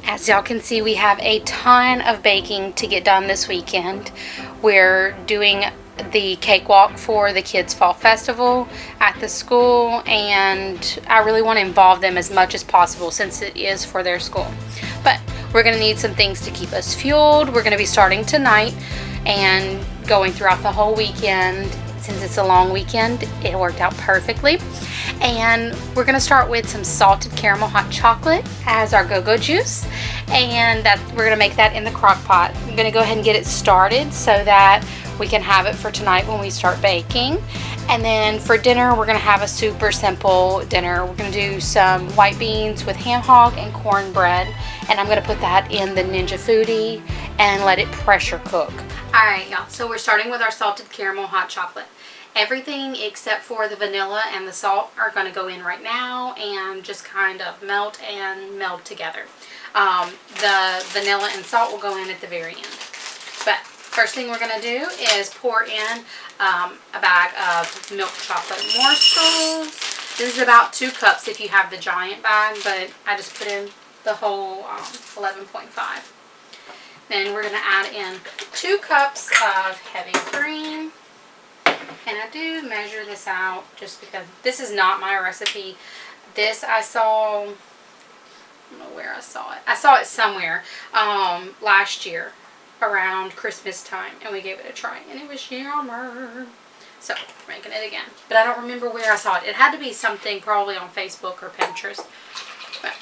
As y'all can see, we have a ton of baking to get done this weekend. We're doing the cakewalk for the kids' fall festival at the school, and I really want to involve them as much as possible since it is for their school. But we're going to need some things to keep us fueled. We're going to be starting tonight and going throughout the whole weekend. Since it's a long weekend, it worked out perfectly. And we're going to start with some salted caramel hot chocolate as our go-go juice, and we're going to make that in the crock pot. I'm going to go ahead and get it started so that we can have it for tonight when we start baking. And then for dinner, we're going to have a super simple dinner. We're going to do some white beans with ham hock and cornbread, and I'm going to put that in the Ninja Foodie and let it pressure cook. Alright y'all, so we're starting with our salted caramel hot chocolate. Everything except for the vanilla and the salt are going to go in right now and just kind of melt and meld together. The vanilla and salt will go in at the very end. But first thing we're going to do is pour in a bag of milk chocolate morsels. This is about 2 cups if you have the giant bag, but I just put in the whole 11.5. Then we're going to add in 2 cups of heavy cream. And I do measure this out just because this is not my recipe. This I saw, I don't know where I saw it. I saw it somewhere last year around Christmas time, and we gave it a try, and it was yummer. So we're making it again. But I don't remember where I saw it. It had to be something probably on Facebook or Pinterest. But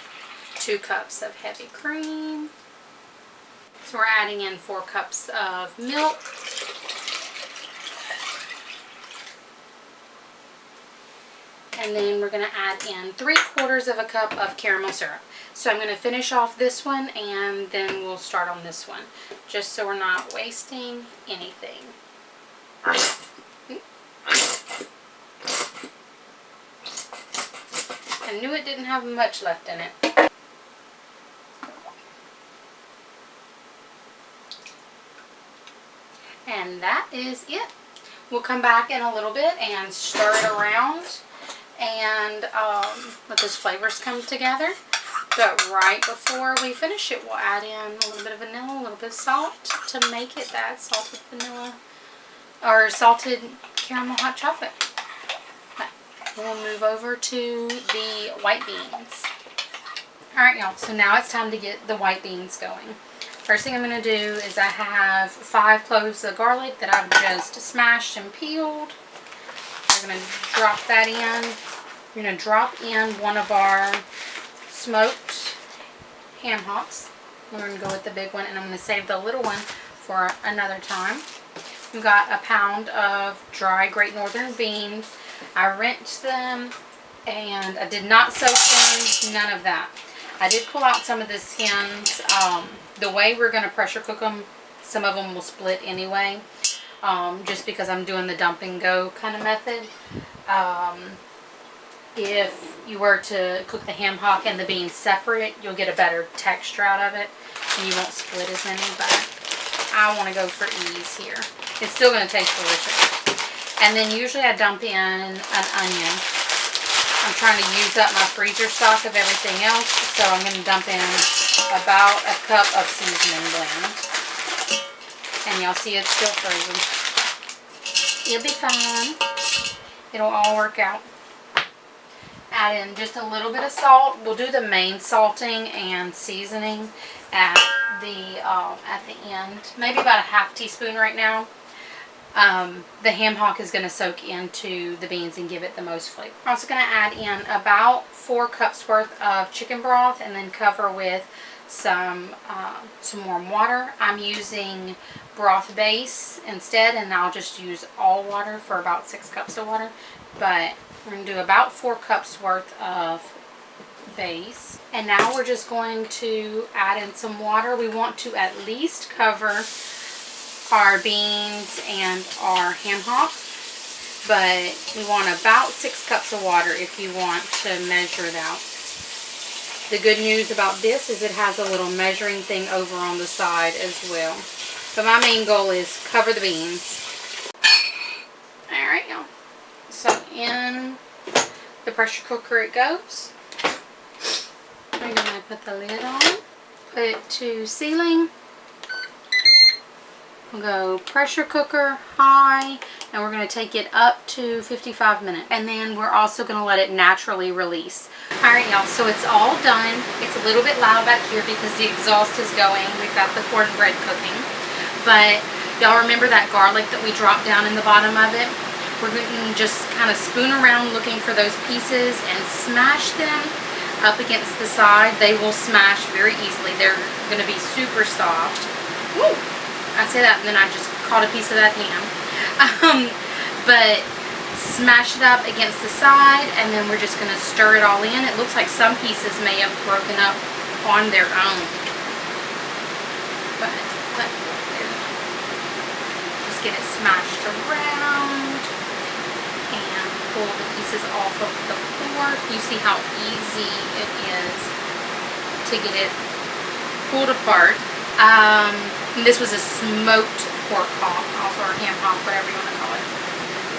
2 cups of heavy cream. So we're adding in 4 cups of milk. And then we're going to add in 3/4 of a cup of caramel syrup. So I'm going to finish off this one and then we'll start on this one, just so we're not wasting anything. I knew it didn't have much left in it. And that is it. We'll come back in a little bit and stir it around and let those flavors come together. But right before we finish it, we'll add in a little bit of vanilla, a little bit of salt to make it that salted vanilla or salted caramel hot chocolate. We'll move over to the white beans. Alright y'all, so now it's time to get the white beans going. First thing I'm going to do is I have 5 cloves of garlic that I've just smashed and peeled. We're going to drop that in. We're going to drop in one of our smoked ham hocks. We're going to go with the big one, and I'm going to save the little one for another time. We've got a pound of dry Great Northern beans. I rinsed them, and I did not soak them, none of that. I did pull out some of the skins. The way we're going to pressure cook them, some of them will split anyway, just because I'm doing the dump and go kind of method. If you were to cook the ham hock and the beans separate, you'll get a better texture out of it, and you won't split as many, but I want to go for ease here. It's still going to taste delicious. And then usually I dump in an onion. I'm trying to use up my freezer stock of everything else, so I'm going to dump in about a cup of seasoning blend. And y'all see it's still frozen. It'll be fine. It'll all work out. Add in just a little bit of salt. We'll do the main salting and seasoning at the end. Maybe about a ½ teaspoon right now. The ham hock is going to soak into the beans and give it the most flavor. I'm also going to add in about 4 cups worth of chicken broth and then cover with some warm water. I'm using broth base instead, and I'll just use all water for about 6 cups of water. But we're going to do about 4 cups worth of base. And now we're just going to add in some water. We want to at least cover our beans and our ham hock, but we want about 6 cups of water if you want to measure it out. The good news about this is it has a little measuring thing over on the side as well. But my main goal is cover the beans. Alright y'all. So in the pressure cooker it goes. I'm going to put the lid on. Put it to sealing. We'll go pressure cooker, high, and we're going to take it up to 55 minutes. And then we're also going to let it naturally release. Alright y'all, so it's all done. It's a little bit loud back here because the exhaust is going. We've got the cornbread cooking. But y'all remember that garlic that we dropped down in the bottom of it? We're going to just kind of spoon around looking for those pieces and smash them up against the side. They will smash very easily. They're going to be super soft. Woo! I say that and then I just caught a piece of that ham. But smash it up against the side and then we're just going to stir it all in. It looks like some pieces may have broken up on their own. But just get it smashed around and pull the pieces off of the pork. You see how easy it is to get it pulled apart. This was a smoked pork hock, also, or ham hock, whatever you want to call it.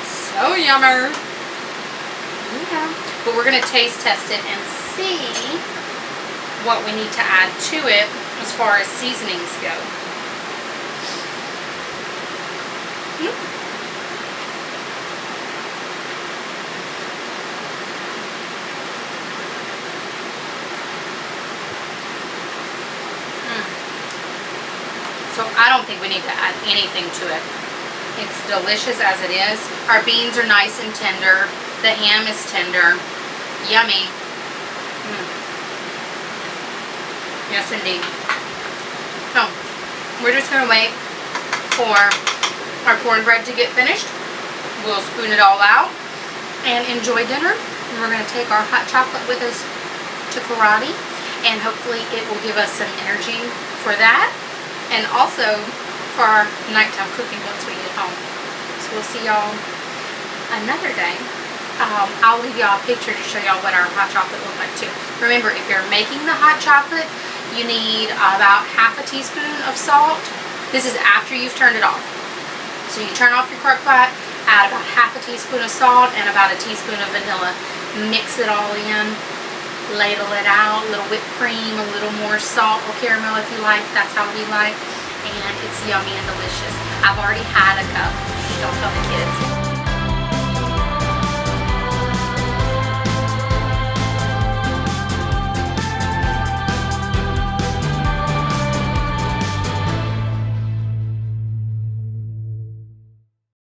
So yummer. Yeah. But we're going to taste test it and see what we need to add to it as far as seasonings go. So I don't think we need to add anything to it. It's delicious as it is. Our beans are nice and tender. The ham is tender. Yummy. Yes, indeed. So, we're just going to wait for our cornbread to get finished. We'll spoon it all out and enjoy dinner. And we're going to take our hot chocolate with us to karate. And hopefully it will give us some energy for that. And also for our nighttime cooking once we get home. So we'll see y'all another day. I'll leave y'all a picture to show y'all what our hot chocolate looks like too. Remember, if you're making the hot chocolate, you need about half a teaspoon of salt. This is after you've turned it off. So you turn off your Crockpot, add about half a teaspoon of salt and about a teaspoon of vanilla. Mix it all in. Ladle it out, a little whipped cream, a little more salt or caramel if you like. That's how we like. And it's yummy and delicious. I've already had a cup. Don't tell the kids.